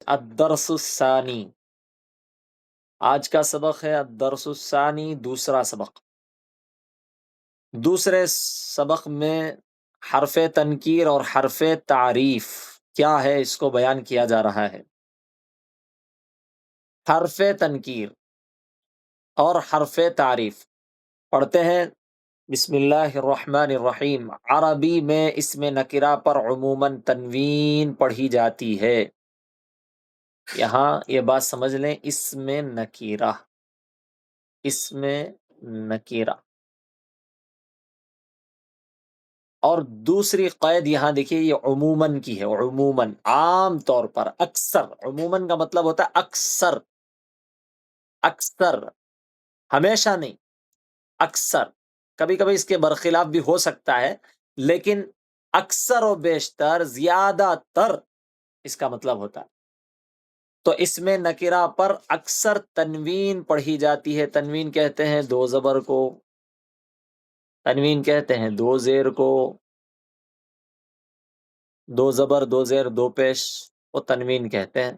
الدرس الثانی، آج کا سبق ہے الدرس الثانی، دوسرا سبق۔ دوسرے سبق میں حرف تنکیر اور حرف تعریف کیا ہے اس کو بیان کیا جا رہا ہے۔ حرف تنکیر اور حرف تعریف پڑھتے ہیں۔ بسم اللہ الرحمن الرحیم۔ عربی میں اسم نکرہ پر عموماً تنوین پڑھی جاتی ہے۔ یہاں یہ بات سمجھ لیں، اسم نکیرہ، اسم نکیرہ۔ اور دوسری قید یہاں دیکھیے، یہ عموماً کی ہے، عموماً، عام طور پر، اکثر۔ عموماً کا مطلب ہوتا ہے اکثر، اکثر، ہمیشہ نہیں، اکثر۔ کبھی کبھی اس کے برخلاف بھی ہو سکتا ہے، لیکن اکثر و بیشتر، زیادہ تر اس کا مطلب ہوتا ہے۔ تو اس میں نکرہ پر اکثر تنوین پڑھی جاتی ہے۔ تنوین کہتے ہیں دو زبر کو، تنوین کہتے ہیں دو زیر کو، دو زبر دو زیر دو پیش، وہ تنوین کہتے ہیں۔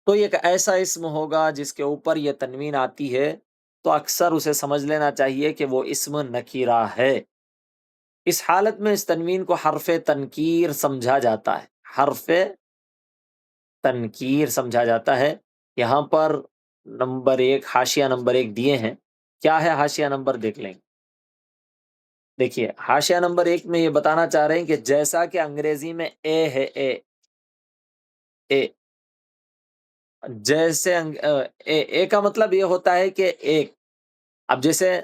تو یہ ایک ایسا اسم ہوگا جس کے اوپر یہ تنوین آتی ہے، تو اکثر اسے سمجھ لینا چاہیے کہ وہ اسم نکیرہ ہے۔ اس حالت میں اس تنوین کو حرف تنکیر سمجھا جاتا ہے، حرف تنکیر سمجھا جاتا ہے۔ یہاں پر نمبر 1، حاشیہ نمبر 1 دیے ہیں۔ کیا ہے حاشیہ نمبر، دیکھ لیں۔ دیکھیے حاشیہ نمبر 1 میں یہ بتانا چاہ رہے ہیں کہ جیسا کہ انگریزی میں اے ہے، اے، جیسے اے کا مطلب یہ ہوتا ہے کہ ایک۔ اب جیسے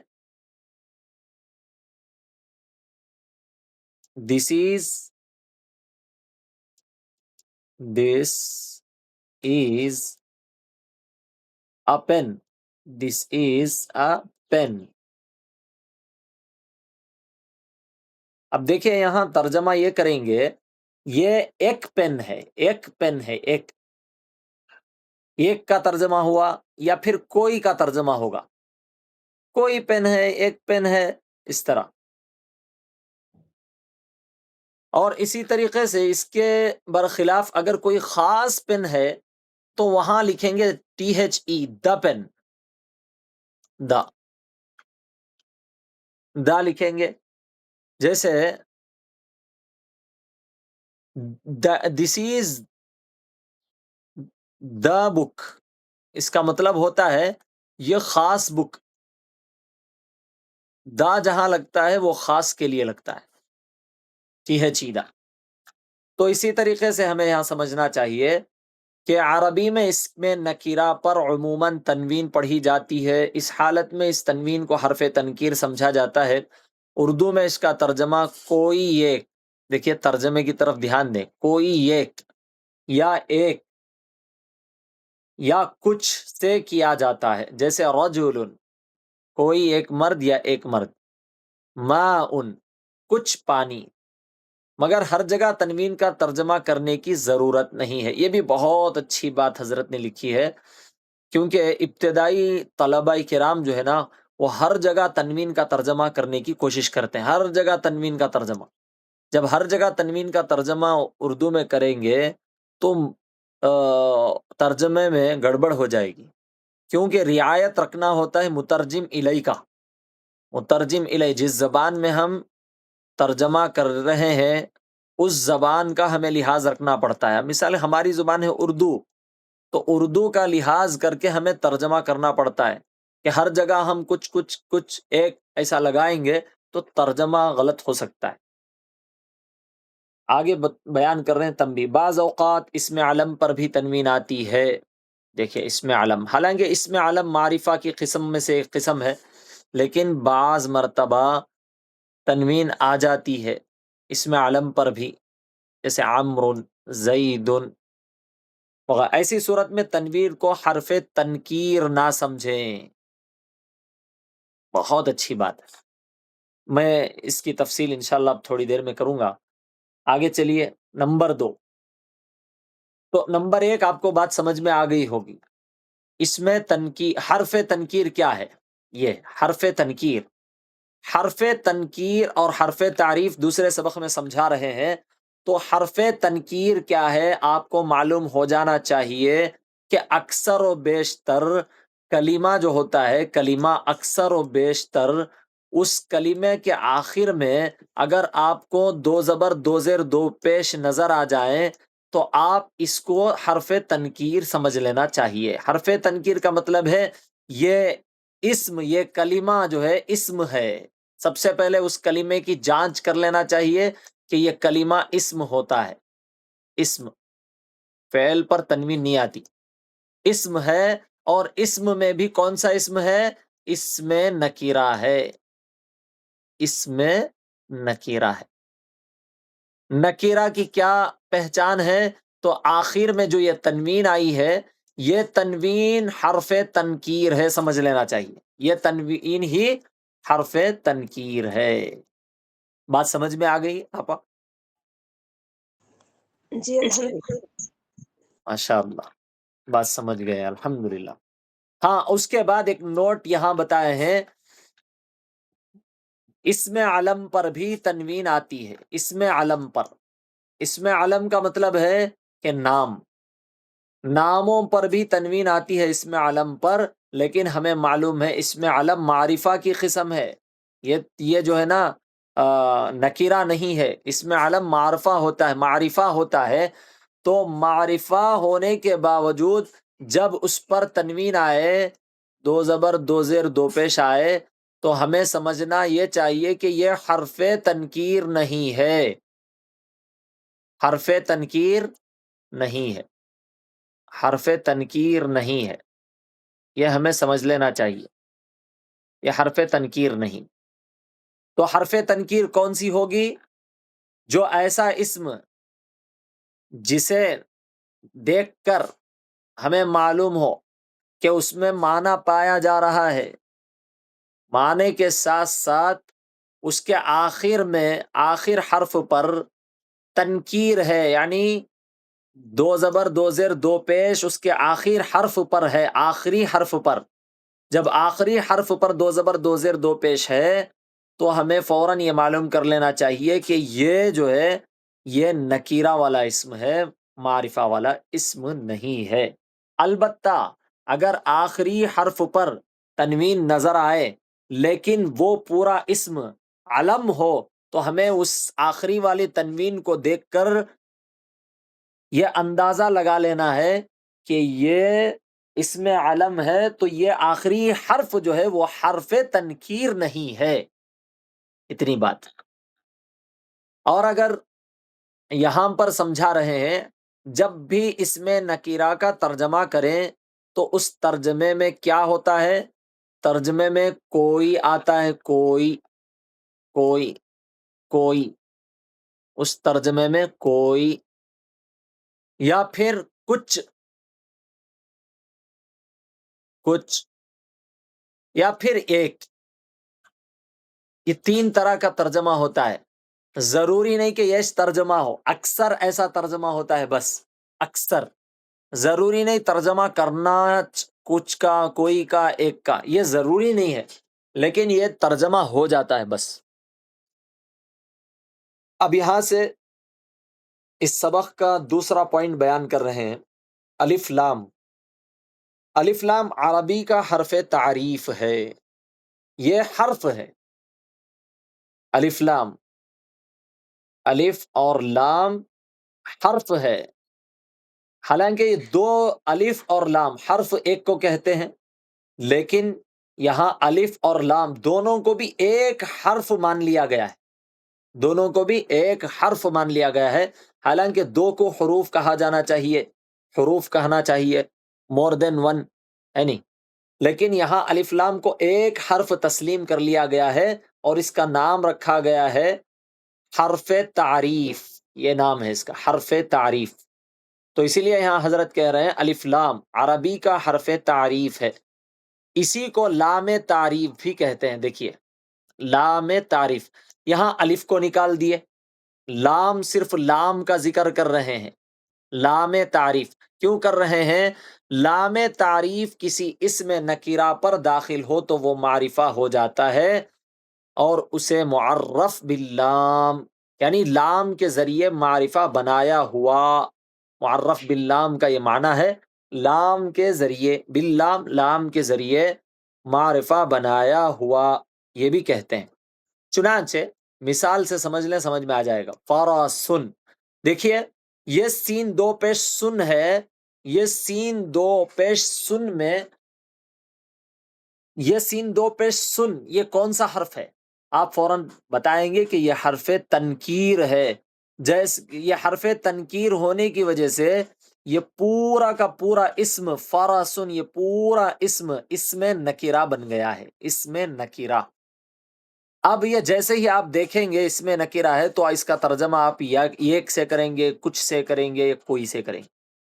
دس از اے پین، دس از اے پین۔ اب دیکھیں یہاں ترجمہ یہ کریں گے، یہ ایک پین ہے، ایک پین ہے، ایک، ایک کا ترجمہ ہوا، یا پھر کوئی کا ترجمہ ہوگا، کوئی پین ہے، ایک پین ہے، اس طرح۔ اور اسی طریقے سے اس کے برخلاف اگر کوئی خاص پین ہے تو وہاں لکھیں گے THE، دا پین، دا، دا لکھیں گے۔ جیسے دس از دا بک، اس کا مطلب ہوتا ہے یہ خاص بک۔ دا جہاں لگتا ہے وہ خاص کے لیے لگتا ہے، THE، دا۔ تو اسی طریقے سے ہمیں یہاں سمجھنا چاہیے کہ عربی میں اس میں نکیرہ پر عموماً تنوین پڑھی جاتی ہے۔ اس حالت میں اس تنوین کو حرف تنکیر سمجھا جاتا ہے۔ اردو میں اس کا ترجمہ کوئی ایک، دیکھیے ترجمے کی طرف دھیان دیں، کوئی ایک یا ایک یا کچھ سے کیا جاتا ہے۔ جیسے رجل، کوئی ایک مرد یا ایک مرد، ماء، کچھ پانی۔ مگر ہر جگہ تنوین کا ترجمہ کرنے کی ضرورت نہیں ہے۔ یہ بھی بہت اچھی بات حضرت نے لکھی ہے، کیونکہ ابتدائی طلبہ کرام جو ہے نا، وہ ہر جگہ تنوین کا ترجمہ کرنے کی کوشش کرتے ہیں، ہر جگہ تنوین کا ترجمہ۔ جب ہر جگہ تنوین کا ترجمہ اردو میں کریں گے تو ترجمے میں گڑبڑ ہو جائے گی، کیونکہ رعایت رکھنا ہوتا ہے مترجم الیہ کا۔ مترجم الیہ، جس زبان میں ہم ترجمہ کر رہے ہیں اس زبان کا ہمیں لحاظ رکھنا پڑتا ہے۔ مثال ہماری زبان ہے اردو، تو اردو کا لحاظ کر کے ہمیں ترجمہ کرنا پڑتا ہے کہ ہر جگہ ہم کچھ ایک ایسا لگائیں گے تو ترجمہ غلط ہو سکتا ہے۔ آگے بیان کر رہے ہیں تنبیہ، بعض اوقات اسم علم پر بھی تنوین آتی ہے۔ دیکھیں اسم علم، حالانکہ اسم علم معرفہ کی قسم میں سے ایک قسم ہے، لیکن بعض مرتبہ تنوین آ جاتی ہے اسم علم پر بھی، جیسے عمرو، زید وغیرہ۔ ایسی صورت میں تنوین کو حرف تنکیر نہ سمجھیں۔ بہت اچھی بات ہے، میں اس کی تفصیل انشاءاللہ اب تھوڑی دیر میں کروں گا۔ آگے چلیے، نمبر 2۔ تو نمبر 1 آپ کو بات سمجھ میں آ گئی ہوگی، اس میں حرف تنکیر کیا ہے؟ یہ حرف تنکیر، حرف تنکیر اور حرف تعریف دوسرے سبق میں سمجھا رہے ہیں۔ تو حرف تنکیر کیا ہے آپ کو معلوم ہو جانا چاہیے کہ اکثر و بیشتر کلمہ جو ہوتا ہے، کلمہ اکثر و بیشتر اس کلمے کے آخر میں اگر آپ کو دو زبر دو زیر دو پیش نظر آ جائیں تو آپ اس کو حرف تنکیر سمجھ لینا چاہیے۔ حرف تنکیر کا مطلب ہے یہ اسم، یہ کلمہ جو ہے اسم ہے۔ سب سے پہلے اس کلمے کی جانچ کر لینا چاہیے کہ یہ کلمہ اسم ہوتا ہے۔ اسم، فعل پر تنوین نہیں آتی، اسم ہے، اور اسم میں بھی کون سا اسم ہے؟ اسم نکیرہ ہے، اسم نکیرہ ہے۔ نکیرہ کی کیا پہچان ہے؟ تو آخر میں جو یہ تنوین آئی ہے یہ تنوین حرف تنکیر ہے، سمجھ لینا چاہیے، یہ تنوین ہی حرف تنکیر ہے۔ بات سمجھ میں آ گئی آپا؟ جی الحمدللہ۔ ماشاء اللہ، بات سمجھ گئے، الحمدللہ۔ ہاں، اس کے بعد ایک نوٹ یہاں بتائے ہیں، اسم علم پر بھی تنوین آتی ہے۔ اسم علم پر، اسم علم کا مطلب ہے کہ نام، ناموں پر بھی تنوین آتی ہے اسم علم پر، لیکن ہمیں معلوم ہے اسم علم معرفہ کی قسم ہے، یہ جو ہے نا نکیرہ نہیں ہے، اسم علم معرفہ ہوتا ہے، معرفہ ہوتا ہے۔ تو معرفہ ہونے کے باوجود جب اس پر تنوین آئے، دو زبر دو زیر دو پیش آئے، تو ہمیں سمجھنا یہ چاہیے کہ یہ حرف تنکیر نہیں ہے، حرف تنکیر نہیں ہے، حرف تنکیر نہیں ہے، یہ ہمیں سمجھ لینا چاہیے، یہ حرف تنکیر نہیں۔ تو حرف تنکیر کون سی ہوگی؟ جو ایسا اسم جسے دیکھ کر ہمیں معلوم ہو کہ اس میں معنی پایا جا رہا ہے، معنی کے ساتھ ساتھ اس کے آخر میں آخر حرف پر تنکیر ہے، یعنی دو زبر دو زیر دو پیش اس کے آخر حرف پر ہے، آخری حرف پر۔ جب آخری حرف پر دو زبر دو زیر دو پیش ہے تو ہمیں فوراً یہ معلوم کر لینا چاہیے کہ یہ جو ہے یہ نکیرہ والا اسم ہے، معرفہ والا اسم نہیں ہے۔ البتہ اگر آخری حرف پر تنوین نظر آئے لیکن وہ پورا اسم علم ہو تو ہمیں اس آخری والی تنوین کو دیکھ کر یہ اندازہ لگا لینا ہے کہ یہ اسم علم ہے، تو یہ آخری حرف جو ہے وہ حرف تنکیر نہیں ہے، اتنی بات۔ اور اگر یہاں پر سمجھا رہے ہیں جب بھی اسم نکیرہ کا ترجمہ کریں تو اس ترجمے میں کیا ہوتا ہے؟ ترجمے میں کوئی آتا ہے، کوئی کوئی کوئی، اس ترجمے میں کوئی، یا پھر کچھ کچھ، یا پھر ایک، یہ تین طرح کا ترجمہ ہوتا ہے۔ ضروری نہیں کہ یہ ترجمہ ہو، اکثر ایسا ترجمہ ہوتا ہے، بس اکثر، ضروری نہیں ترجمہ کرنا کچھ کا، کوئی کا، ایک کا، یہ ضروری نہیں ہے، لیکن یہ ترجمہ ہو جاتا ہے بس۔ اب یہاں سے اس سبق کا دوسرا پوائنٹ بیان کر رہے ہیں، الف لام۔ الف لام عربی کا حرف تعریف ہے، یہ حرف ہے، الف لام، الف اور لام حرف ہے۔ حالانکہ یہ دو الف اور لام حرف ایک کو کہتے ہیں، لیکن یہاں الف اور لام دونوں کو بھی ایک حرف مان لیا گیا ہے، دونوں کو بھی ایک حرف مان لیا گیا ہے۔ حالانکہ دو کو حروف کہا جانا چاہیے، حروف کہنا چاہیے، مور دین ون، یعنی، لیکن یہاں الف لام کو ایک حرف تسلیم کر لیا گیا ہے اور اس کا نام رکھا گیا ہے حرف تعریف، یہ نام ہے اس کا، حرف تعریف۔ تو اسی لیے یہاں حضرت کہہ رہے ہیں الف لام عربی کا حرف تعریف ہے، اسی کو لام تعریف بھی کہتے ہیں۔ دیکھیے لام تعریف، یہاں الف کو نکال دیے، لام صرف لام کا ذکر کر رہے ہیں، لام تعریف کیوں کر رہے ہیں؟ لام تعریف کسی اسم نکیرہ پر داخل ہو تو وہ معرفہ ہو جاتا ہے اور اسے معرف باللام یعنی لام کے ذریعے معرفہ بنایا ہوا، معرف باللام کا یہ معنی ہے، لام کے ذریعے، باللام، لام کے ذریعے معرفہ بنایا ہوا، یہ بھی کہتے ہیں۔ چنانچہ مثال سے سمجھ لیں، سمجھ میں آ جائے گا۔ فراسن، دیکھیے یہ سین دو پیش سن ہے، یہ سین دو پیش سن میں، یہ سین دو پیش سن، یہ کون سا حرف ہے؟ آپ فوراً بتائیں گے کہ یہ حرف تنکیر ہے۔ جیسے یہ حرف تنکیر ہونے کی وجہ سے یہ پورا کا پورا اسم فراسن، یہ پورا اسم نکیرہ بن گیا ہے، اسم نکیرہ۔ اب یہ جیسے ہی آپ دیکھیں گے اس میں نکیرہ ہے تو اس کا ترجمہ آپ یا ایک سے کریں گے، کچھ سے کریں گے، کوئی سے کریں گے۔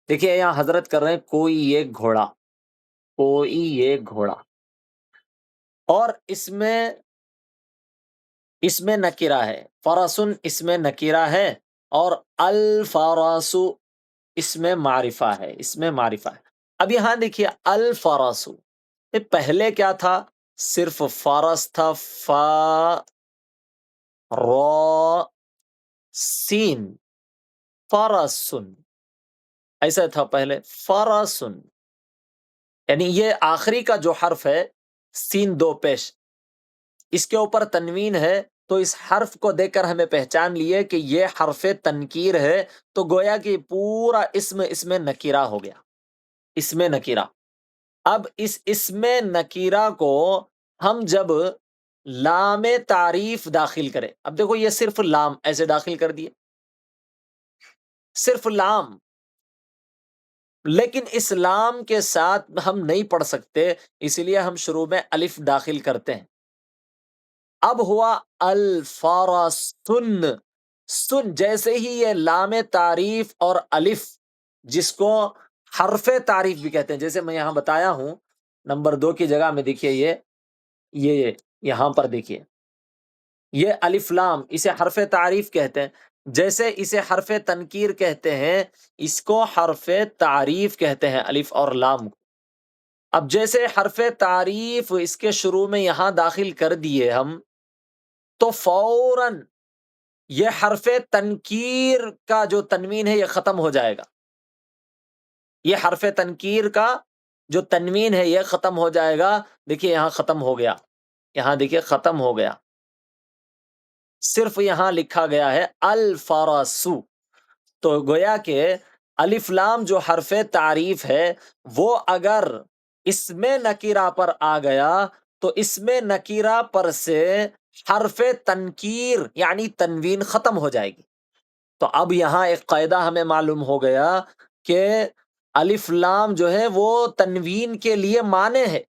دیکھیے یہاں حضرت کر رہے ہیں کوئی ایک گھوڑا، کوئی ایک گھوڑا، اور اس میں نکیرہ ہے، فرسن اس میں نکیرہ ہے، اور الفراسو اس میں معرفہ ہے، اس میں معرفہ ہے۔ اب یہاں دیکھیے الفراسو، یہ پہلے کیا تھا؟ صرف فرس تھا، فا را سین، فرسن، ایسا تھا پہلے، فرسن، یعنی یہ آخری کا جو حرف ہے سین دو پیش، اس کے اوپر تنوین ہے، تو اس حرف کو دیکھ کر ہمیں پہچان لیے کہ یہ حرف تنکیر ہے، تو گویا کہ پورا اس میں نکیرہ ہو گیا، اس میں نکیرہ۔ اب اس اسم نکیرہ کو ہم جب لام تعریف داخل کریں، اب دیکھو یہ صرف لام ایسے داخل کر دیے، صرف لام، لیکن اس لام کے ساتھ ہم نہیں پڑھ سکتے، اس لیے ہم شروع میں الف داخل کرتے ہیں۔ اب ہوا الفرسن، سن، جیسے ہی یہ لام تعریف اور الف، جس کو حرف تعریف بھی کہتے ہیں، جیسے میں یہاں بتایا ہوں نمبر 2 کی جگہ میں، دیکھیے یہ یہاں پر دیکھیے یہ الف لام، اسے حرف تعریف کہتے ہیں، جیسے اسے حرف تنکیر کہتے ہیں، اس کو حرف تعریف کہتے ہیں، الف اور لام کو۔ اب جیسے حرف تعریف اس کے شروع میں یہاں داخل کر دیے ہم، تو فوراً یہ حرف تنکیر کا جو تنوین ہے یہ ختم ہو جائے گا، یہ حرف تنکیر کا جو تنوین ہے یہ ختم ہو جائے گا۔ دیکھیے یہاں ختم ہو گیا، یہاں دیکھیے ختم ہو گیا، صرف یہاں لکھا گیا ہے الفرسو۔ تو گویا کہ الف لام جو حرف تعریف ہے وہ اگر اسم نکیرہ پر آ گیا تو اسم نکیرہ پر سے حرف تنکیر یعنی تنوین ختم ہو جائے گی۔ تو اب یہاں ایک قاعدہ ہمیں معلوم ہو گیا کہ الف لام جو ہے وہ تنوین کے لیے مانع ہے،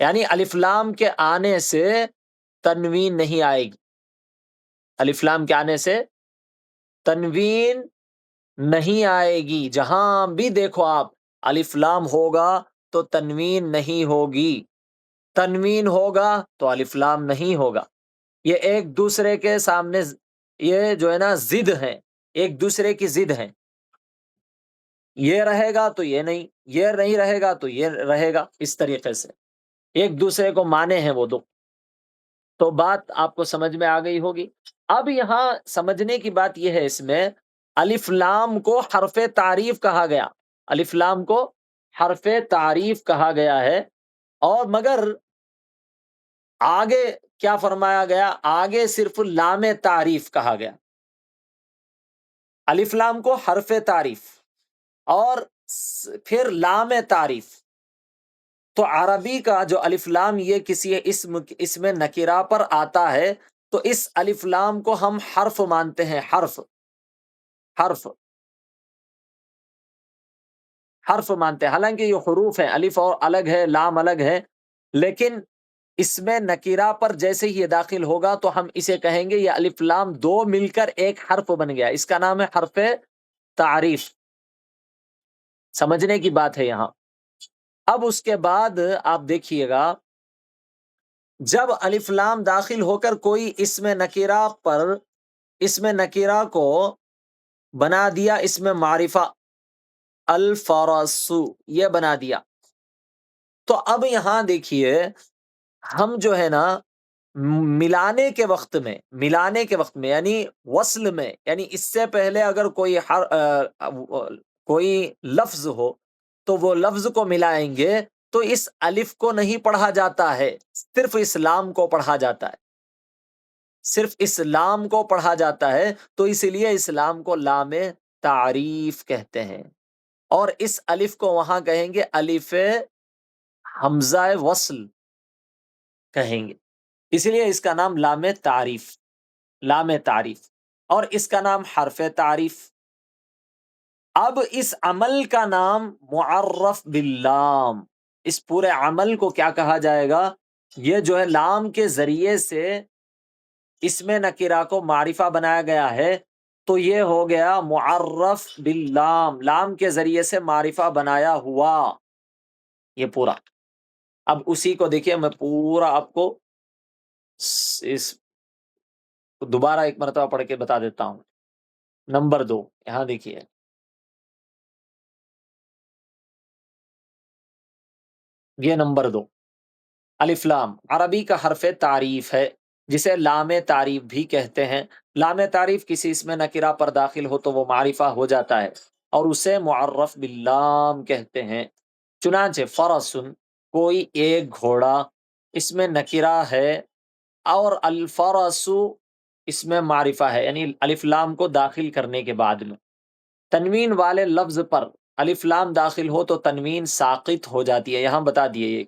یعنی الف لام کے آنے سے تنوین نہیں آئے گی، الف لام کے آنے سے تنوین نہیں آئے گی، جہاں بھی دیکھو آپ الف لام ہوگا تو تنوین نہیں ہوگی، تنوین ہوگا تو الف لام نہیں ہوگا، یہ ایک دوسرے کے سامنے، یہ جو ہے نا ضد ہیں، ایک دوسرے کی ضد ہیں، یہ رہے گا تو یہ نہیں رہے گا تو یہ رہے گا، اس طریقے سے ایک دوسرے کو مانے ہیں وہ دو۔ تو بات آپ کو سمجھ میں آ گئی ہوگی۔ اب یہاں سمجھنے کی بات یہ ہے، اس میں الف لام کو حرف تعریف کہا گیا، الف لام کو حرف تعریف کہا گیا ہے، اور مگر آگے کیا فرمایا گیا؟ آگے صرف لام تعریف کہا گیا، الف لام کو حرف تعریف اور پھر لام تعریف۔ تو عربی کا جو الف لام یہ کسی اسم نکرہ پر آتا ہے تو اس الف لام کو ہم حرف مانتے ہیں، حرف مانتے ہیں، حالانکہ یہ حروف ہیں، الف اور الگ ہے، لام الگ ہے، لیکن اسم نکرہ پر جیسے ہی یہ داخل ہوگا تو ہم اسے کہیں گے یہ الف لام دو مل کر ایک حرف بن گیا، اس کا نام ہے حرف تعریف۔ سمجھنے کی بات ہے یہاں۔ اب اس کے بعد آپ دیکھیے گا، جب الف لام داخل ہو کر کوئی اسم نکرہ پر، اسم نکرہ کو بنا دیا اسم معرفہ، الفرسو یہ بنا دیا، تو اب یہاں دیکھیے ہم جو ہے نا ملانے کے وقت میں یعنی وصل میں، یعنی اس سے پہلے اگر کوئی لفظ ہو تو وہ لفظ کو ملائیں گے تو اس الف کو نہیں پڑھا جاتا ہے، صرف اسلام کو پڑھا جاتا ہے، صرف اسلام کو پڑھا جاتا ہے، تو اس لیے اسلام کو لام تعریف کہتے ہیں، اور اس الف کو وہاں کہیں گے الف حمزہ وصل کہیں گے، اس لیے اس کا نام لام تعریف، اور اس کا نام حرف تعریف۔ اب اس عمل کا نام معرف باللام، اس پورے عمل کو کیا کہا جائے گا؟ یہ جو ہے لام کے ذریعے سے اسم نکرہ کو معرفہ بنایا گیا ہے، تو یہ ہو گیا معرف باللام، لام کے ذریعے سے معرفہ بنایا ہوا، یہ پورا۔ اب اسی کو دیکھیے، میں پورا آپ کو اس دوبارہ ایک مرتبہ پڑھ کے بتا دیتا ہوں۔ نمبر 2 یہاں دیکھیے، یہ نمبر 2 الف لام عربی کا حرف تعریف ہے، جسے لام تعریف بھی کہتے ہیں۔ لام تعریف کسی اسم نکرہ پر داخل ہو تو وہ معرفہ ہو جاتا ہے اور اسے معرف باللام کہتے ہیں۔ چنانچہ فرسن کوئی ایک گھوڑا اسم نکرہ ہے، اور الفرس اسم معرفہ ہے، یعنی الف لام کو داخل کرنے کے بعد میں تنوین والے لفظ پر الف لام داخل ہو تو تنوین ساقط ہو جاتی ہے۔ یہاں بتا دیے، یہ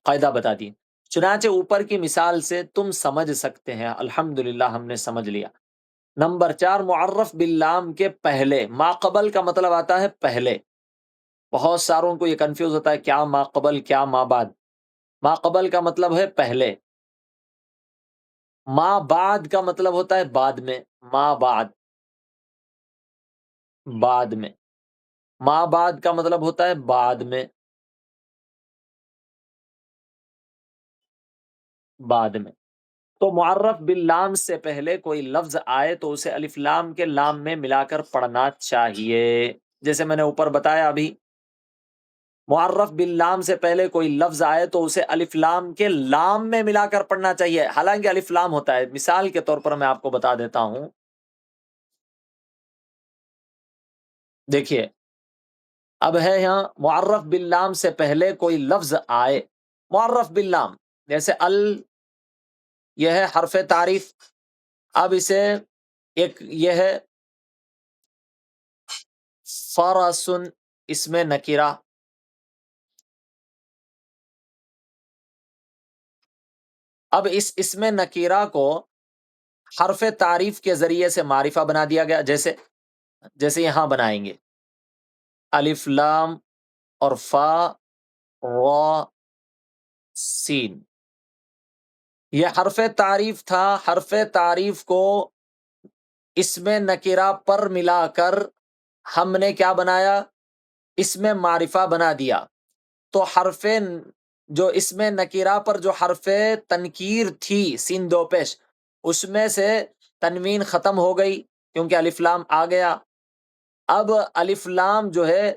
قاعدہ بتا دیے، چنانچہ اوپر کی مثال سے تم سمجھ سکتے ہیں۔ الحمدللہ ہم نے سمجھ لیا۔ نمبر 4 معرف باللام کے پہلے، ما قبل کا مطلب آتا ہے پہلے، بہت ساروں کو یہ کنفیوز ہوتا ہے کیا ما قبل کیا ما بعد۔ ما قبل کا مطلب ہے پہلے، ما بعد کا مطلب ہوتا ہے بعد میں، ما بعد میں، ما بعد کا مطلب ہوتا ہے بعد میں، بعد میں۔ تو معرف باللام سے پہلے کوئی لفظ آئے تو اسے الف لام کے لام میں ملا کر پڑھنا چاہیے، جیسے میں نے اوپر بتایا ابھی، معرف باللام سے پہلے کوئی لفظ آئے تو اسے الف لام کے لام میں ملا کر پڑھنا چاہیے، حالانکہ الف لام ہوتا ہے۔ مثال کے طور پر میں آپ کو بتا دیتا ہوں، دیکھیے اب ہے یہاں معرف باللام سے پہلے کوئی لفظ آئے، معرف باللام جیسے یہ ہے حرف تعریف، اب اسے ایک یہ ہے فرسن اسم نکرہ، اب اس اسم نکرہ کو حرف تعریف کے ذریعے سے معرفہ بنا دیا گیا، جیسے یہاں بنائیں گے الف لام اور فا را سین، یہ حرف تعریف تھا، حرف تعریف کو اسم نکرہ پر ملا کر ہم نے کیا بنایا؟ اسم معرفہ بنا دیا۔ تو جو اسم نکرہ پر جو حرف تنکیر تھی سین دو پیش، اس میں سے تنوین ختم ہو گئی کیونکہ الف لام آ گیا۔ اب الف لام جو ہے،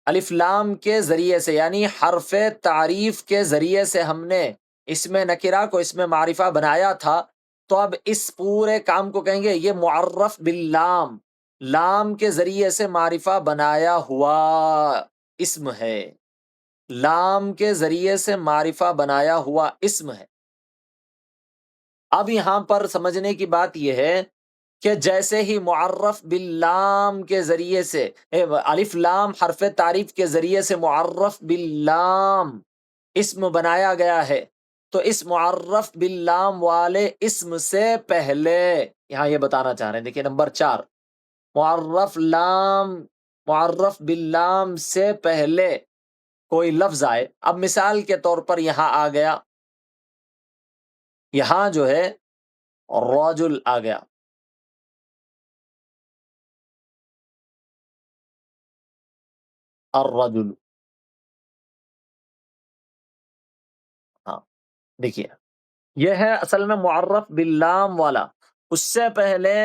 الف لام کے ذریعے سے یعنی حرف تعریف کے ذریعے سے ہم نے اسم نکرہ کو اسم معرفہ بنایا تھا، تو اب اس پورے کام کو کہیں گے یہ معرف باللام، لام کے ذریعے سے معرفہ بنایا ہوا اسم ہے، لام کے ذریعے سے معرفہ بنایا ہوا اسم ہے۔ اب یہاں پر سمجھنے کی بات یہ ہے کہ جیسے ہی معرف باللام کے ذریعے سے الف لام حرف تعریف کے ذریعے سے معرف باللام اسم بنایا گیا ہے، تو اس معرف باللام والے اسم سے پہلے، یہاں یہ بتانا چاہ رہے ہیں، دیکھیں نمبر 4 معرف باللام سے پہلے کوئی لفظ آئے، اب مثال کے طور پر یہاں آ گیا، یہاں جو ہے رجل آ گیا، الرجل، ہاں دیکھیے یہ ہے اصل میں معرف باللام والا، اس سے پہلے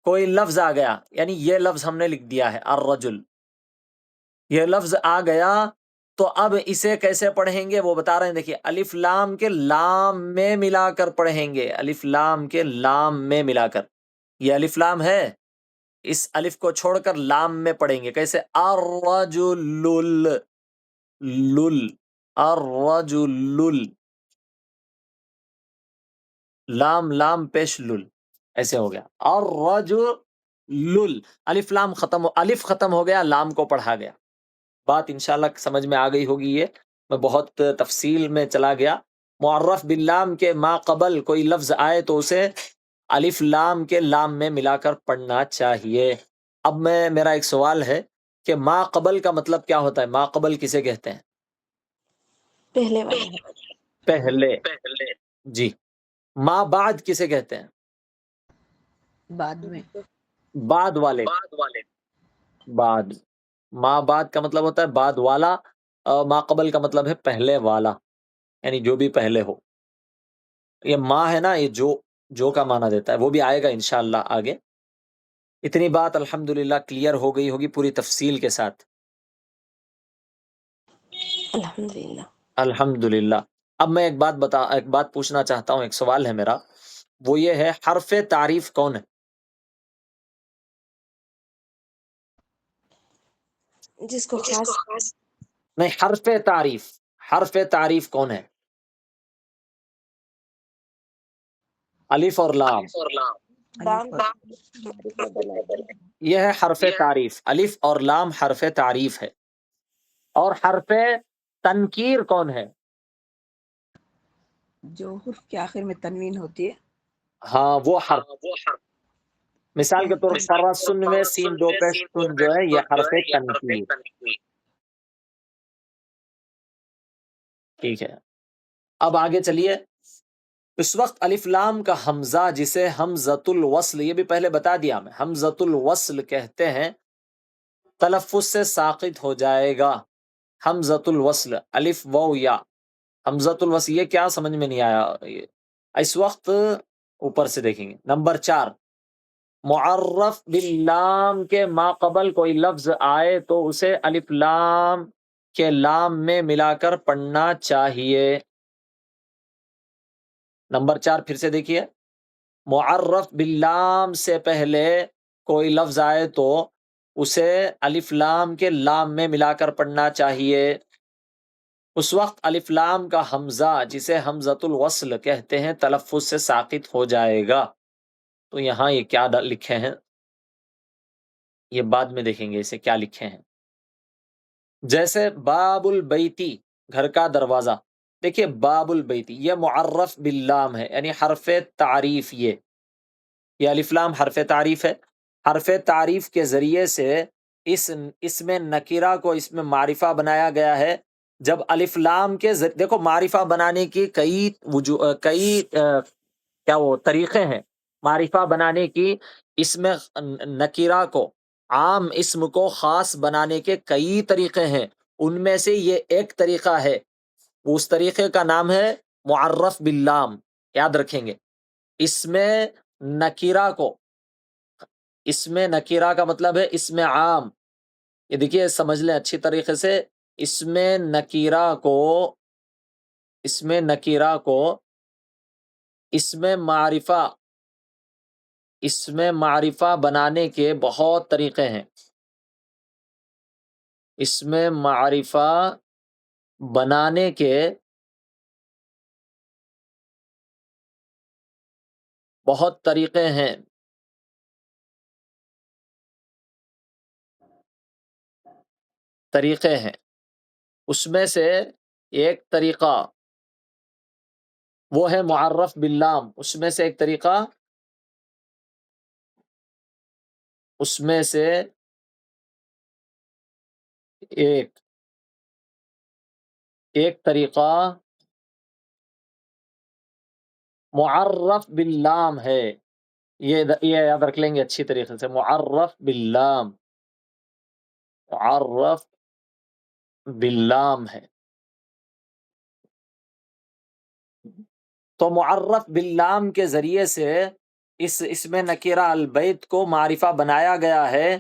کوئی لفظ آ گیا، یعنی یہ لفظ ہم نے لکھ دیا ہے الرجل، یہ لفظ آ گیا تو اب اسے کیسے پڑھیں گے وہ بتا رہے ہیں. دیکھیے الف لام کے لام میں ملا کر پڑھیں گے, الف لام کے لام میں ملا کر. یہ الف لام ہے, اس الف کو چھوڑ کر لام میں پڑھیں گے. کیسے؟ الرجل, لل, الرجل, لام لام پیش لل, ایسے ہو گیا الرجل. الف لام ختم, الف ختم ہو گیا, لام کو پڑھا گیا. بات انشاءاللہ سمجھ میں آ گئی ہوگی. یہ میں بہت تفصیل میں چلا گیا. معرف باللام کے ما قبل کوئی لفظ آئے تو اسے الف لام کے لام میں ملا کر پڑھنا چاہیے. اب میرا ایک سوال ہے کہ ما قبل کا مطلب کیا ہوتا ہے؟ ما قبل کسے کہتے ہیں؟ پہلے والا. پہلے. جی. ما بعد کسے کہتے ہیں؟ بعد میں. بعد والے. بعد. ما بعد کا مطلب ہوتا ہے بعد والا, اور ما قبل کا مطلب ہے پہلے والا, یعنی جو بھی پہلے ہو. یہ ما ہے نا, یہ جو کا معنی دیتا ہے, وہ بھی آئے گا انشاءاللہ آگے. اتنی بات الحمدللہ کلیئر ہو گئی ہوگی پوری تفصیل کے ساتھ. الحمدللہ. الحمدللہ. اب میں ایک بات پوچھنا چاہتا ہوں, ایک سوال ہے میرا, وہ یہ ہے حرف تعریف کون ہے؟ جس کو خاص نہیں, حرف تعریف کون ہے؟ الف اور لام. لام. یہ ہے حرف تعریف. الف اور لام حرف تعریف ہے. اور حرف تنکیر کون ہے؟ جو حرف کے آخر میں تنوین ہوتی ہے. ہاں, وہ حرف. مثال کے طور پر فرسن میں سین دو پیش سن جو ہے, یہ حرف تنکیر. ٹھیک ہے, اب آگے چلیے. اس وقت الف لام کا حمزہ جسے حمزۃ الوصل, یہ بھی پہلے بتا دیا میں, حمزۃ الوصل کہتے ہیں, تلفظ سے ساقط ہو جائے گا. حمزۃ الوصل, الف واو یا. حمزۃ الوصل یہ کیا سمجھ میں نہیں آیا؟ یہ اس وقت اوپر سے دیکھیں گے. نمبر 4, معرف باللام کے ما قبل کوئی لفظ آئے تو اسے الف لام کے لام میں ملا کر پڑھنا چاہیے. نمبر 4 پھر سے دیکھیے, معرف باللام سے پہلے کوئی لفظ آئے تو اسے الف لام کے لام میں ملا کر پڑھنا چاہیے. اس وقت الف لام کا حمزہ جسے حمزۃ الوصل کہتے ہیں تلفظ سے ساقط ہو جائے گا. تو یہاں یہ کیا لکھے ہیں, یہ بعد میں دیکھیں گے اسے کیا لکھے ہیں. جیسے باب البیتی, گھر کا دروازہ. دیکھیے باب البیتی یہ معرف باللام ہے, یعنی حرف تعریف. یہ الف لام حرف تعریف ہے. حرف تعریف کے ذریعے سے اس میں نکیرہ کو اس میں معرفہ بنایا گیا ہے. جب الف لام کے دیکھو معرفہ بنانے کی کئی کیا وہ طریقے ہیں معرفہ بنانے کی. اس میں نکیرہ کو, عام اسم کو خاص بنانے کے کئی طریقے ہیں. ان میں سے یہ ایک طریقہ ہے, اس طریقے کا نام ہے معرف باللام. یاد رکھیں گے, اس میں نکیرہ کو, اس میں نکیرہ کا مطلب ہے اس میں عام. یہ دیکھیے سمجھ لیں اچھی طریقے سے, اس میں نکیرہ کو اس میں معرفہ بنانے کے بہت طریقے ہیں. اس میں معرفہ بنانے کے بہت طریقے ہیں. اس میں سے ایک طریقہ وہ ہے معرف باللام. اس میں سے ایک طریقہ معرف باللام ہے. یہ یاد رکھ لیں گے اچھی طریقے سے, معرف باللام ہے. تو معرف باللام کے ذریعے سے اس میں نکیرہ البیت کو معرفہ بنایا گیا ہے.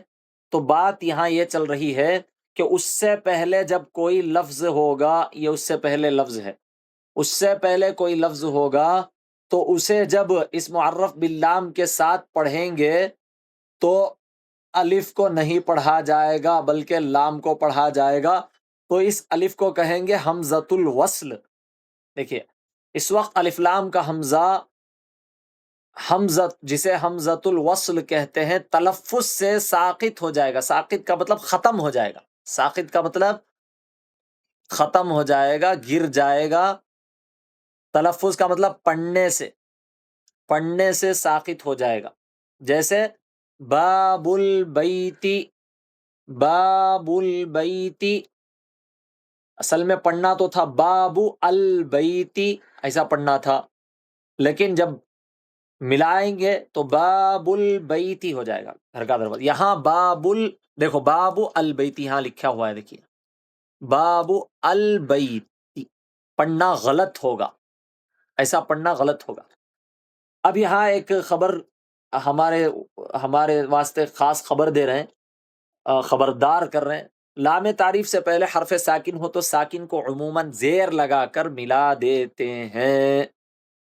تو بات یہاں یہ چل رہی ہے کہ اس سے پہلے جب کوئی لفظ ہوگا، یہ اس سے پہلے لفظ ہے، اس سے پہلے کوئی لفظ ہوگا تو اسے جب اس معرف باللام کے ساتھ پڑھیں گے تو الف کو نہیں پڑھا جائے گا بلکہ لام کو پڑھا جائے گا، تو اس الف کو کہیں گے حمزۃ الوصل۔ دیکھیے اس وقت الف لام کا حمزہ حمزت، جسے حمزۃ الوصل کہتے ہیں، تلفظ سے ساقط ہو جائے گا۔ ساقط کا مطلب ختم ہو جائے گا، ساقط کا مطلب ختم ہو جائے گا، گر جائے گا۔ تلفظ کا مطلب پڑھنے سے ساقط ہو جائے گا۔ جیسے باب البیتی، باب البیتی، اصل میں پڑھنا تو تھا باب البیتی، ایسا پڑھنا تھا، لیکن جب ملائیں گے تو باب البیتی ہو جائے گا، گھر کا دروازہ۔ یہاں دیکھو باب البیتی یہاں لکھا ہوا ہے، دیکھیے باب البیتی، پڑھنا غلط ہوگا، ایسا پڑھنا غلط ہوگا۔ اب یہاں ایک خبر ہمارے واسطے خاص خبر دے رہے ہیں، خبردار کر رہے ہیں۔ لام تعریف سے پہلے حرف ساکن ہو تو ساکن کو عموماً زیر لگا کر ملا دیتے ہیں،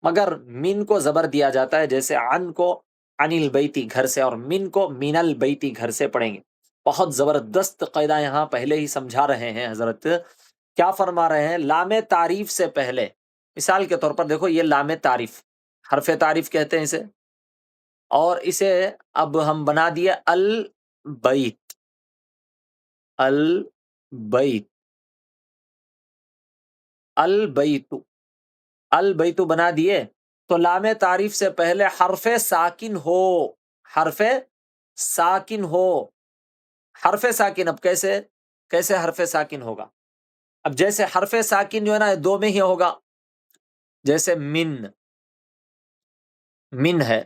مگر من کو زبر دیا جاتا ہے، جیسے عن کو عن البیتی گھر سے، اور من کو من البیتی گھر سے پڑھیں گے۔ بہت زبردست قاعدہ یہاں پہلے ہی سمجھا رہے ہیں حضرت۔ کیا فرما رہے ہیں؟ لام تعریف سے پہلے، مثال کے طور پر دیکھو یہ لام تعریف، حرف تعریف کہتے ہیں اسے، اور اسے اب ہم بنا دیا البیت، البیت، البیت، البیت بنا دیے تو لام تعریف سے پہلے حرف ساکن ہو، حرف ساکن ہو، حرف ساکن۔ اب کیسے حرف ساکن ہوگا؟ اب جیسے حرف ساکن جو ہے نا دو میں ہی ہوگا، جیسے من ہے،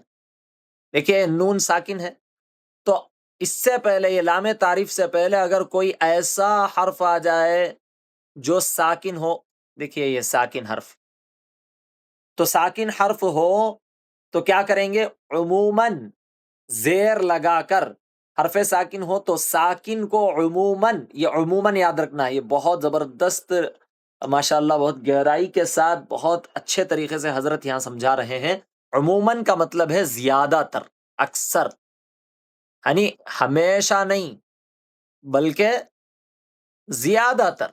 دیکھیے نون ساکن ہے، تو اس سے پہلے یہ لام تعریف سے پہلے اگر کوئی ایسا حرف آ جائے جو ساکن ہو، دیکھیے یہ ساکن حرف، تو ساکن حرف ہو تو کیا کریں گے؟ عموماً زیر لگا کر، حرف ساکن ہو تو ساکن کو عموماً، یہ عموماً یاد رکھنا ہے، یہ بہت زبردست، ماشاءاللہ بہت گہرائی کے ساتھ بہت اچھے طریقے سے حضرت یہاں سمجھا رہے ہیں۔ عموماً کا مطلب ہے زیادہ تر، اکثر، یعنی ہمیشہ نہیں بلکہ زیادہ تر،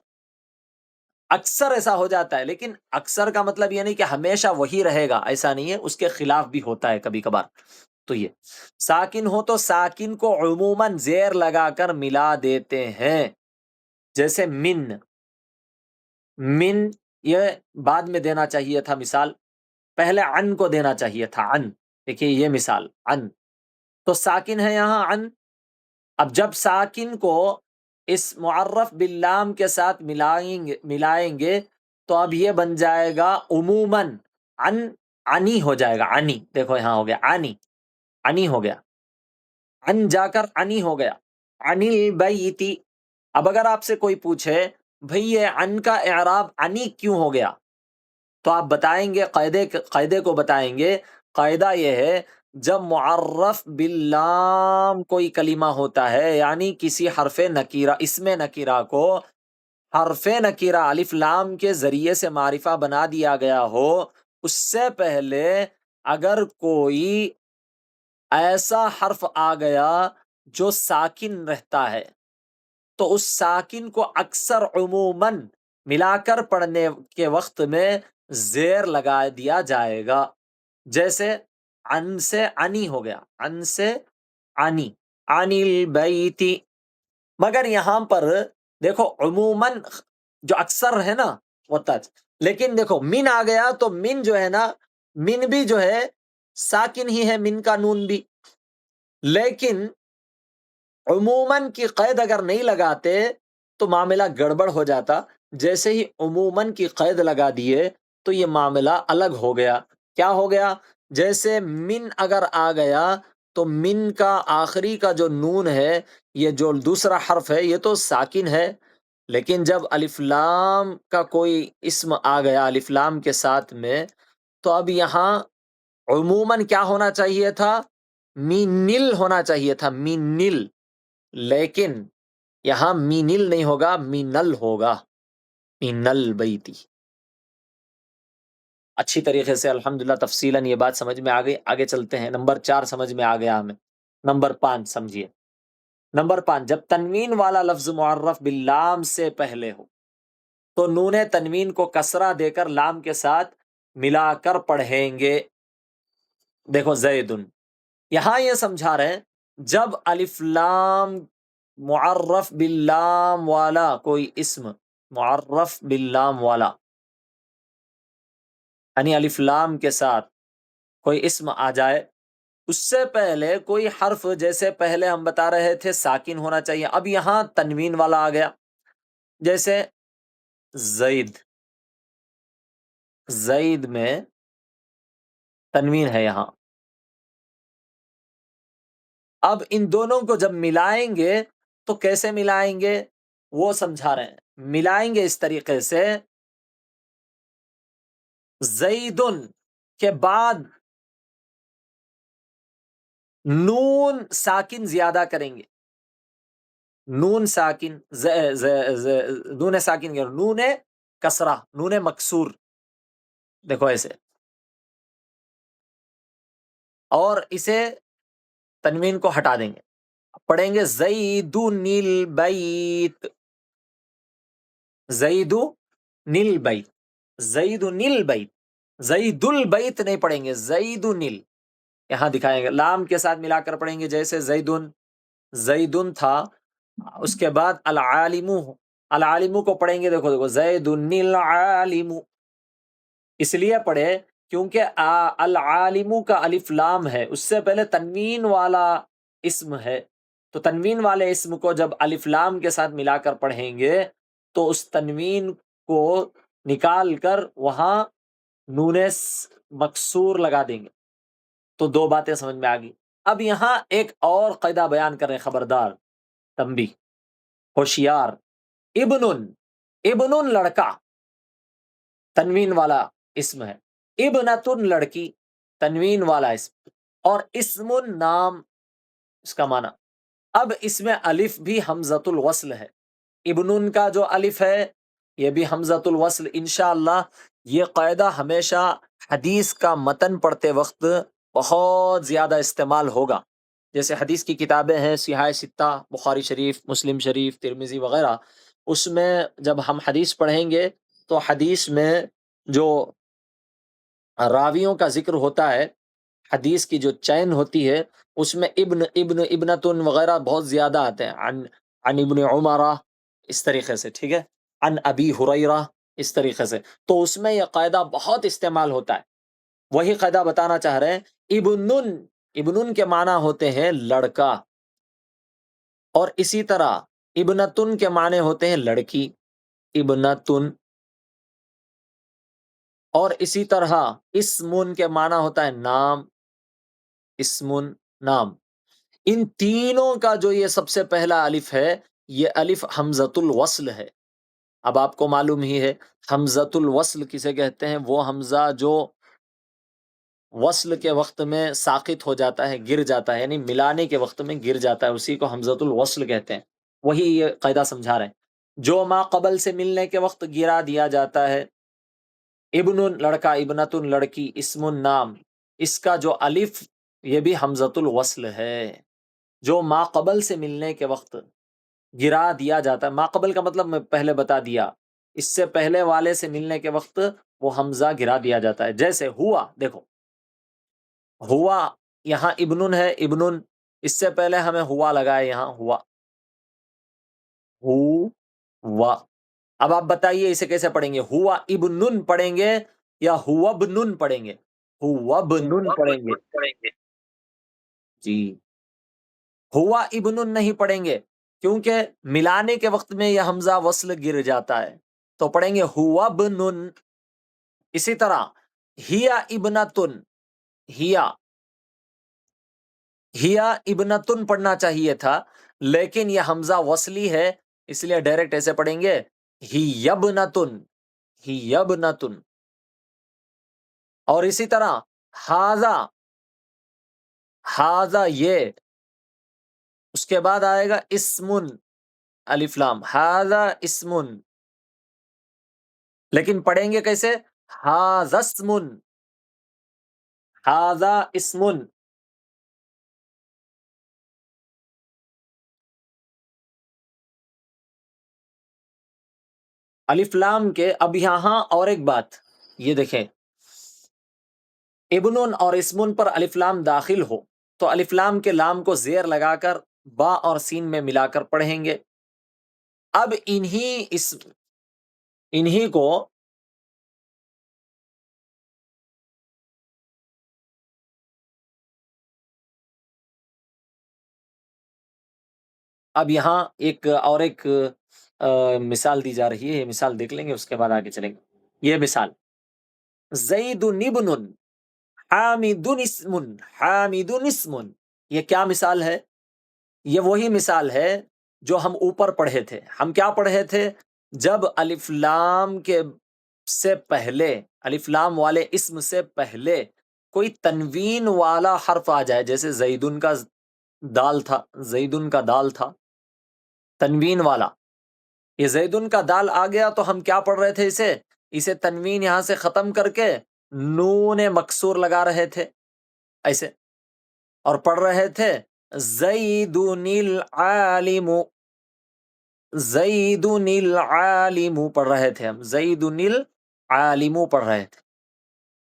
اکثر ایسا ہو جاتا ہے، لیکن اکثر کا مطلب یہ نہیں کہ ہمیشہ وہی رہے گا، ایسا نہیں ہے، اس کے خلاف بھی ہوتا ہے کبھی کبھار۔ تو یہ ساکن ہو تو ساکن کو عموماً زیر لگا کر ملا دیتے ہیں، جیسے من یہ بعد میں دینا چاہیے تھا مثال، پہلے عن کو دینا چاہیے تھا، عن، دیکھیے یہ مثال عن، تو ساکن ہے یہاں عن۔ اب جب ساکن کو اس معرف باللام کے ساتھ ملائیں گے تو اب یہ بن جائے گا عموماً عنی ہو جائے گا، عنی، دیکھو یہاں ہو گیا عنی ہو گیا، عن جا کر عنی ہو گیا، عن البیتی۔ اب اگر آپ سے کوئی پوچھے بھئی یہ عن کا اعراب عنی کیوں ہو گیا، تو آپ بتائیں گے، قاعدے کو بتائیں گے۔ قاعدہ یہ ہے جب معرف باللام کوئی کلمہ ہوتا ہے، یعنی کسی حرف نکیرہ، اسم نکیرہ کو حرف نکیرہ الف لام کے ذریعے سے معرفہ بنا دیا گیا ہو، اس سے پہلے اگر کوئی ایسا حرف آ گیا جو ساکن رہتا ہے تو اس ساکن کو اکثر عموماً ملا کر پڑھنے کے وقت میں زیر لگا دیا جائے گا، جیسے عن سے عنی ہو گیا، عن سے عنی، عن البیتی۔ مگر یہاں پر دیکھو عموماً جو اکثر ہے نا وہ تج، لیکن دیکھو من آ گیا تو من جو ہے نا، من بھی جو ہے ساکن ہی ہے، من کا نون بھی، لیکن عموماً کی قید اگر نہیں لگاتے تو معاملہ گڑبڑ ہو جاتا، جیسے ہی عموماً کی قید لگا دیے تو یہ معاملہ الگ ہو گیا۔ کیا ہو گیا؟ جیسے من اگر آ گیا تو من کا آخری کا جو نون ہے، یہ جو دوسرا حرف ہے یہ تو ساکن ہے، لیکن جب الف لام کا کوئی اسم آ گیا الف لام کے ساتھ میں، تو اب یہاں عموماً کیا ہونا چاہیے تھا؟ مینل ہونا چاہیے تھا، مینل، لیکن یہاں مینل نہیں ہوگا، مینل ہوگا، مینل بیتی. اچھی طریقے سے الحمدللہ تفصیلاً یہ بات سمجھ میں آ گئی. آگے چلتے ہیں. نمبر 4 سمجھ میں آ گیا ہمیں. نمبر 5 سمجھیے. نمبر 5، جب تنوین والا لفظ معرف باللام سے پہلے ہو تو نون تنوین کو کسرہ دے کر لام کے ساتھ ملا کر پڑھیں گے. دیکھو زیدن، یہاں یہ سمجھا رہے ہیں جب الف لام معرف باللام والا کوئی اسم، معرف باللام والا یعنی الف لام کے ساتھ کوئی اسم آ جائے، اس سے پہلے کوئی حرف، جیسے پہلے ہم بتا رہے تھے ساکن ہونا چاہیے، اب یہاں تنوین والا آ گیا. جیسے زید، زید میں تنوین ہے یہاں. اب ان دونوں کو جب ملائیں گے تو کیسے ملائیں گے وہ سمجھا رہے ہیں. ملائیں گے اس طریقے سے، زیدن کے بعد نون ساکن زیادہ کریں گے. نون ساکن نون ساکن نون کسرہ، نون مکسور، دیکھو ایسے، اور اسے تنوین کو ہٹا دیں گے. پڑھیں گے زیدن البیت، زیدن البیت، زیدن البیت، زید البیت نہیں پڑھیں گے، زیدن ال. یہاں دکھائیں گے لام کے ساتھ ملا کر پڑھیں گے. جیسے زیدن، زیدن تھا، اس کے بعد العالم، العالم کو پڑھیں گے. دیکھو دیکھو زیدن العالم، اس لیے پڑھے کیونکہ العالم کا الف لام ہے، اس سے پہلے تنوین والا اسم ہے، تو تنوین والے اسم کو جب الف لام کے ساتھ ملا کر پڑھیں گے تو اس تنوین کو نکال کر وہاں نون مکسور لگا دیں گے. تو دو باتیں سمجھ میں آ گئی. اب یہاں ایک اور قاعدہ بیان کریں، خبردار، تنبیہ، ہوشیار. ابن، ابن لڑکا، تنوین والا اسم ہے. ابنتن لڑکی، تنوین والا اسم. اور اسم نام، اس کا معنی. اب اس میں الف بھی حمزۃ الوصل ہے. ابن کا جو الف ہے یہ بھی حمزۃ الوصل. انشاءاللہ یہ قاعدہ ہمیشہ حدیث کا متن پڑھتے وقت بہت زیادہ استعمال ہوگا. جیسے حدیث کی کتابیں ہیں صحاح ستہ، بخاری شریف، مسلم شریف، ترمذی وغیرہ، اس میں جب ہم حدیث پڑھیں گے تو حدیث میں جو راویوں کا ذکر ہوتا ہے، حدیث کی جو چین ہوتی ہے، اس میں ابن، ابن، ابنتن وغیرہ بہت زیادہ آتے ہیں. عن ابن عمرہ، اس طریقے سے، ٹھیک ہے، عن ابی ہریرہ، اس طریقے سے. تو اس میں یہ قاعدہ بہت استعمال ہوتا ہے. وہی قاعدہ بتانا چاہ رہے ہیں. ابنن، ابنن کے معنی ہوتے ہیں لڑکا، اور اسی طرح ابنتن کے معنی ہوتے ہیں لڑکی، ابنتن. اور اسی طرح اسمن کے معنی ہوتا ہے نام، اسمن، نام. ان تینوں کا جو یہ سب سے پہلا الف ہے، یہ الف حمزۃ الوصل ہے. اب آپ کو معلوم ہی ہے حمزۃ الوصل کسے کہتے ہیں. وہ حمزہ جو وصل کے وقت میں ساقط ہو جاتا ہے، گر جاتا ہے، یعنی ملانے کے وقت میں گر جاتا ہے، اسی کو حمزۃ الوصل کہتے ہیں. وہی یہ قاعدہ سمجھا رہے ہیں. جو ما قبل سے ملنے کے وقت گرا دیا جاتا ہے، ابن لڑکا، ابنتن لڑکی، اسم نام، اس کا جو الف یہ بھی حمزۃ الوصل ہے. جو ما قبل سے ملنے کے وقت گرا دیا جاتا ہے، ما قبل کا مطلب میں پہلے بتا دیا، اس سے پہلے والے سے ملنے کے وقت وہ حمزہ گرا دیا جاتا ہے. جیسے ہوا، دیکھو ہوا، یہاں ابن ہے، ابن، اس سے پہلے ہمیں ہوا لگائے، یہاں ہوا، ہوا. اب آپ بتائیے اسے کیسے پڑھیں گے. ہوا ابن پڑھیں گے یا ہوا بنن پڑھیں گے؟ ہوا بنن پڑھیں گے. جی، ہوا ابن نہیں پڑھیں گے کیونکہ ملانے کے وقت میں یہ حمزہ وصل گر جاتا ہے، تو پڑھیں گے ہوا بنن. اسی طرح ہیا ابنتن، ہیا، ہیا ابنتن پڑھنا چاہیے تھا، لیکن یہ حمزہ وصلی ہے، اس لیے ڈائریکٹ ایسے پڑھیں گے ہی یبنتن، ہی یبنتن. اور اسی طرح ہاذا، ہاذا یہ، اس کے بعد آئے گا اسمن، الف لام ھذا اسم، لیکن پڑھیں گے کیسے؟ ھذا اسم، ھذا اسم. الف لام کے اب یہاں اور ایک بات یہ دیکھیں، ابن اور اسمن پر الف لام داخل ہو تو الف لام کے لام کو زیر لگا کر با اور سین میں ملا کر پڑھیں گے. اب انہی کو اب یہاں ایک مثال دی جا رہی ہے، یہ مثال دیکھ لیں گے اس کے بعد آگے چلیں گے. یہ مثال زید ابن حامد اسم، حامد اسم، یہ کیا مثال ہے؟ یہ وہی مثال ہے جو ہم اوپر پڑھے تھے. ہم کیا پڑھے تھے؟ جب الف لام کے سے پہلے، الف لام والے اسم سے پہلے کوئی تنوین والا حرف آ جائے، جیسے زیدن کا دال تھا، زیدن کا دال تھا تنوین والا، یہ زیدن کا دال آ گیا تو ہم کیا پڑھ رہے تھے؟ اسے تنوین یہاں سے ختم کر کے نون مکسور لگا رہے تھے ایسے، اور پڑھ رہے تھے زیدن العالم، زیدن العالم پڑھ رہے تھے ہم، زیدن العالم پڑھ رہے تھے.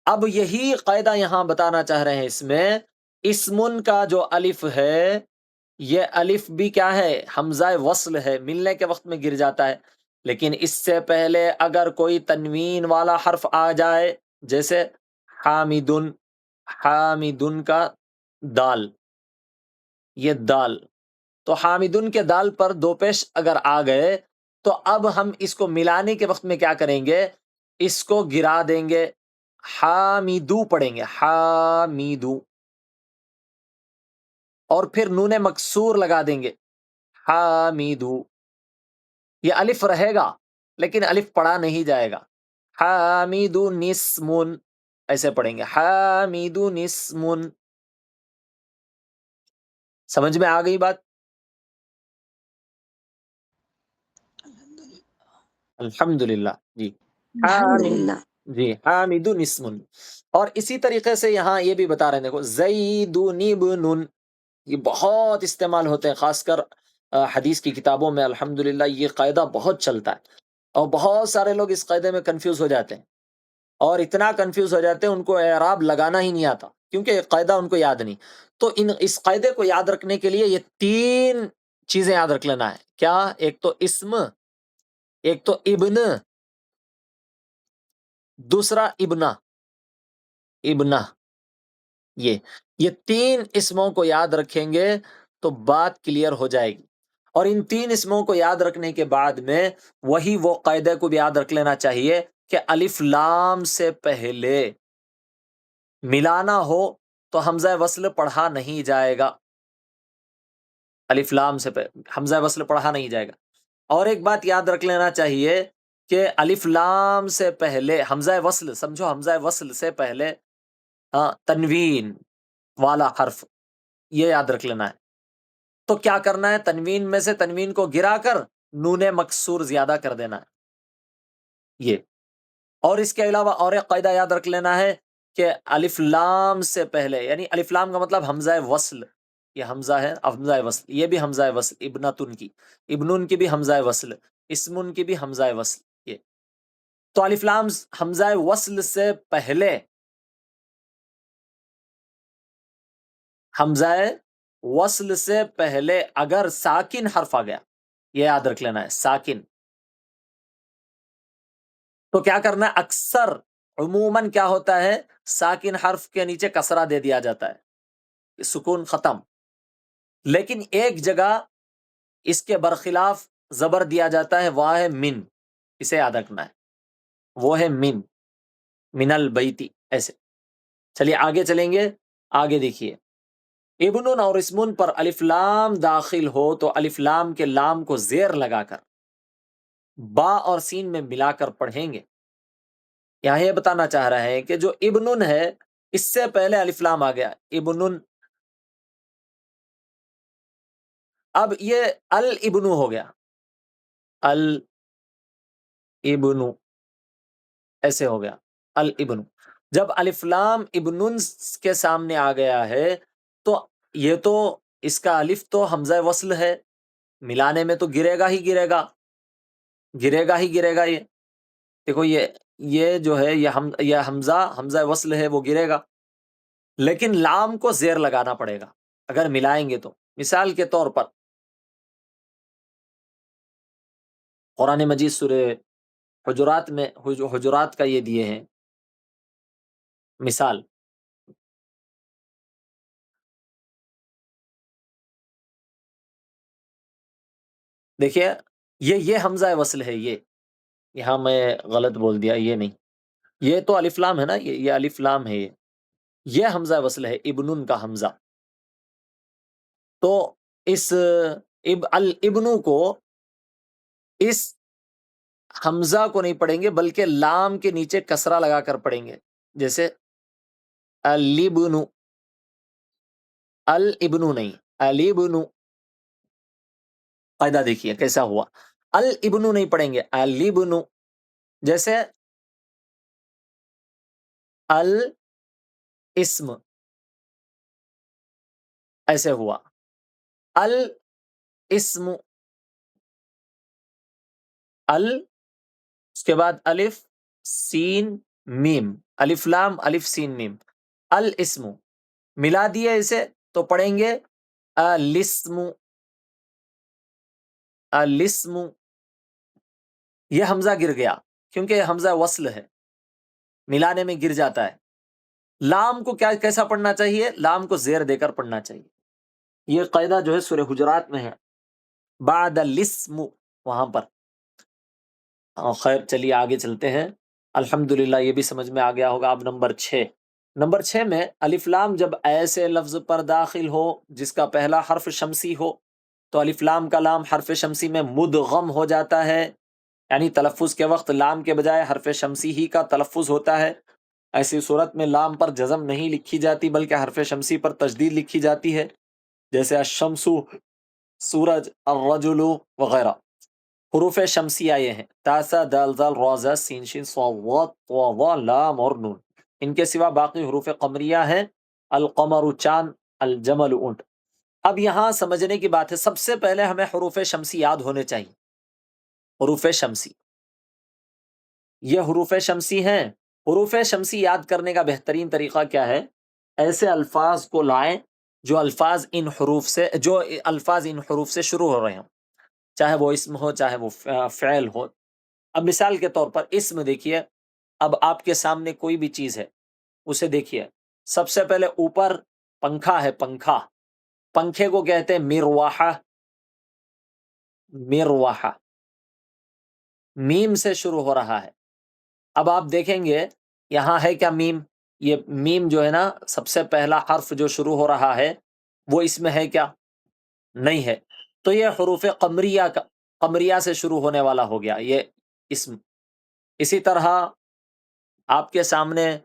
اب یہی قاعدہ یہاں بتانا چاہ رہے ہیں، اس میں اسمن کا جو الف ہے یہ الف بھی کیا ہے؟ حمزہ وصل ہے، ملنے کے وقت میں گر جاتا ہے. لیکن اس سے پہلے اگر کوئی تنوین والا حرف آ جائے، جیسے حامدن، حامدن کا دال، یہ دال، تو حامدن کے دال پر دو پیش اگر آ گئے تو اب ہم اس کو ملانے کے وقت میں کیا کریں گے؟ اس کو گرا دیں گے، حامیدو پڑھیں گے، حامیدو، اور پھر نون مکسور لگا دیں گے، حامیدو. یہ الف رہے گا لیکن الف پڑھا نہیں جائے گا. حامیدو نسمن ایسے پڑھیں گے، حامیدو نسمن. سمجھ میں آ گئی بات؟ الحمدللہ. جی الحمدللہ. جی حامد اسم. اور اسی طریقے سے یہاں یہ بھی بتا رہے ہیں، دیکھو زید ابن، یہ بہت استعمال ہوتے ہیں، خاص کر حدیث کی کتابوں میں الحمدللہ یہ قاعدہ بہت چلتا ہے، اور بہت سارے لوگ اس قاعدے میں کنفیوز ہو جاتے ہیں، اور اتنا کنفیوز ہو جاتے ہیں ان کو اعراب لگانا ہی نہیں آتا کیونکہ یہ قاعدہ ان کو یاد نہیں. تو اس قاعدے کو یاد رکھنے کے لیے یہ 3 چیزیں یاد رکھ لینا ہے. کیا؟ ایک تو اسم، ایک تو ابن، دوسرا ابنا، ابنا. یہ 3 اسموں کو یاد رکھیں گے تو بات کلیئر ہو جائے گی. اور ان 3 اسموں کو یاد رکھنے کے بعد میں وہی وہ قاعدے کو بھی یاد رکھ لینا چاہیے کہ الف لام سے پہلے ملانا ہو تو حمزہ وصل پڑھا نہیں جائے گا، الف لام سے پہلے حمزہ وصل پڑھا نہیں جائے گا. اور ایک بات یاد رکھ لینا چاہیے کہ الف لام سے پہلے حمزہ وصل، سمجھو حمزہ وصل سے پہلے تنوین والا حرف، یہ یاد رکھ لینا ہے. تو کیا کرنا ہے؟ تنوین میں سے تنوین کو گرا کر نون مکسور زیادہ کر دینا ہے یہ. اور اس کے علاوہ اور ایک قاعدہ یاد رکھ لینا ہے کہ الف لام سے پہلے، یعنی الف لام کا مطلب حمزہ وصل، یہ حمزہ ہے حمزہ وصل، یہ بھی حمزہ وصل، ابنتن کی، ابنن کی بھی حمزہ وصل، اسمن کی بھی حمزہ وصل. یہ تو الف لام حمزہ وصل سے پہلے، حمزہ وصل سے پہلے اگر ساکن حرف آ گیا، یہ یاد رکھ لینا ہے، ساکن، تو کیا کرنا ہے؟ اکثر عموماً کیا ہوتا ہے؟ ساکن حرف کے نیچے کسرہ دے دیا جاتا ہے، سکون ختم. لیکن ایک جگہ اس کے برخلاف زبر دیا جاتا ہے، وہ ہے من، اسے یاد رکھنا ہے، وہ ہے من، من البیتی، ایسے. چلیے آگے چلیں گے. آگے دیکھیے، ابن اور اسمن پر الف لام داخل ہو تو الف لام کے لام کو زیر لگا کر با اور سین میں ملا کر پڑھیں گے. یہاں یہ بتانا چاہ رہے ہیں کہ جو ابن ہے اس سے پہلے الف لام آ گیا، ابن، اب یہ الابن ہو گیا، الابن، ایسے ہو گیا الابن۔ جب الف لام ابن کے سامنے آ گیا ہے تو یہ تو اس کا الف تو حمزہ وصل ہے، ملانے میں تو گرے گا ہی گرے گا، گرے گا ہی گرے گا۔ یہ دیکھو یہ جو ہے یہ حمزہ وصل ہے، وہ گرے گا، لیکن لام کو زیر لگانا پڑے گا اگر ملائیں گے تو۔ مثال کے طور پر قرآن مجید سورہ حجرات میں حجرات کا یہ دیے ہیں مثال، دیکھیے یہ حمزہ وصل ہے، یہاں میں غلط بول دیا، یہ نہیں، یہ تو الف لام ہے نا، یہ الف لام ہے، یہ حمزہ وصل ہے، ابن کا حمزہ۔ تو اس الابن کو اس حمزہ کو نہیں پڑھیں گے بلکہ لام کے نیچے کسرہ لگا کر پڑھیں گے، جیسے الابن، الابن نہیں، الابن۔ قاعدہ دیکھیے کیسا ہوا، الابن نہیں پڑھیں گے، الابن، جیسے الاسم، ایسے ہوا الاسم، اس کے بعد الف سین میم، الف لام الف سین میم، الاسم، ملا دیے اسے تو پڑھیں گے الاسم، الاسم۔ یہ حمزہ گر گیا کیونکہ یہ حمزہ وصل ہے، ملانے میں گر جاتا ہے۔ لام کو کیسا پڑھنا چاہیے؟ لام کو زیر دے کر پڑھنا چاہیے۔ یہ قاعدہ جو ہے سورہ حجرات میں ہے، بعد الاسم، وہاں پر۔ خیر چلیے آگے چلتے ہیں، الحمدللہ یہ بھی سمجھ میں آ گیا ہوگا۔ اب نمبر 6، نمبر 6 میں الف لام جب ایسے لفظ پر داخل ہو جس کا پہلا حرف شمسی ہو تو الف لام کا لام حرف شمسی میں مدغم ہو جاتا ہے، یعنی تلفظ کے وقت لام کے بجائے حرف شمسی ہی کا تلفظ ہوتا ہے۔ ایسی صورت میں لام پر جزم نہیں لکھی جاتی بلکہ حرف شمسی پر تشدید لکھی جاتی ہے، جیسے الشمس، سورج، الرجل وغیرہ۔ حروف شمسی آئے ہیں تاسا دال ذال را ز سین شین صاد ضاد طا ظا لام اور نون، ان کے سوا باقی حروف قمریہ ہیں، القمر چاند، الجمل اونٹ۔ اب یہاں سمجھنے کی بات ہے، سب سے پہلے ہمیں حروف شمسی یاد ہونے چاہیے۔ حروف شمسی، یہ حروف شمسی ہیں۔ حروف شمسی یاد کرنے کا بہترین طریقہ کیا ہے؟ ایسے الفاظ کو لائیں جو الفاظ ان حروف سے شروع ہو رہے ہیں، چاہے وہ اسم ہو چاہے وہ فعل ہو۔ اب مثال کے طور پر اسم دیکھیے، اب آپ کے سامنے کوئی بھی چیز ہے اسے دیکھیے، سب سے پہلے اوپر پنکھا ہے، پنکھے کو کہتے ہیں مروحہ، مروحہ، میم سے شروع ہو رہا ہے۔ اب آپ دیکھیں گے یہاں ہے کیا میم؟ یہ میم جو ہے نا سب سے پہلا حرف جو شروع ہو رہا ہے وہ اس میں ہے کیا؟ نہیں ہے، تو یہ حروف قمریہ سے شروع ہونے والا ہو گیا یہ اسم۔ اسی طرح آپ کے سامنے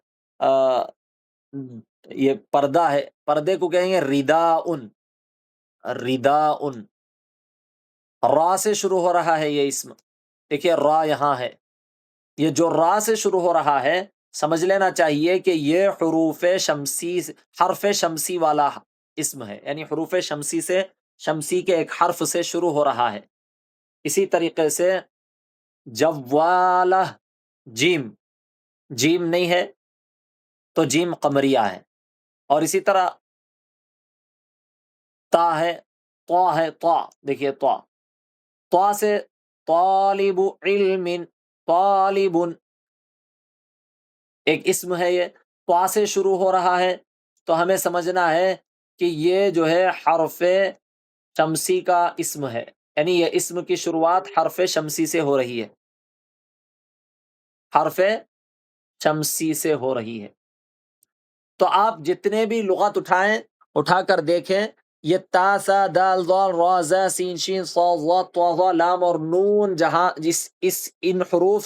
یہ پردہ ہے، پردے کو کہیں گے رداءن، رداءن، را سے شروع ہو رہا ہے یہ اسم، دیکھیے را یہاں ہے، یہ جو را سے شروع ہو رہا ہے سمجھ لینا چاہیے کہ یہ حرف شمسی والا اسم ہے، یعنی حروف شمسی کے ایک حرف سے شروع ہو رہا ہے۔ اسی طریقے سے جوالہ، جیم نہیں ہے تو جیم قمریہ ہے، اور اسی طرح تا ہے، طا، دیکھیے طا سے طالب علم، طالب ایک اسم ہے، یہ طا سے شروع ہو رہا ہے، تو ہمیں سمجھنا ہے کہ یہ جو ہے حرف شمسی کا اسم ہے، یعنی یہ اسم کی شروعات حرف شمسی سے ہو رہی ہے، حرف شمسی سے ہو رہی ہے۔ تو آپ جتنے بھی لغت اٹھا کر دیکھیں، یہ تا سا دال ضال را ز سین شین صاد ضاد طا ظا لام اور نون جہاں ان حروف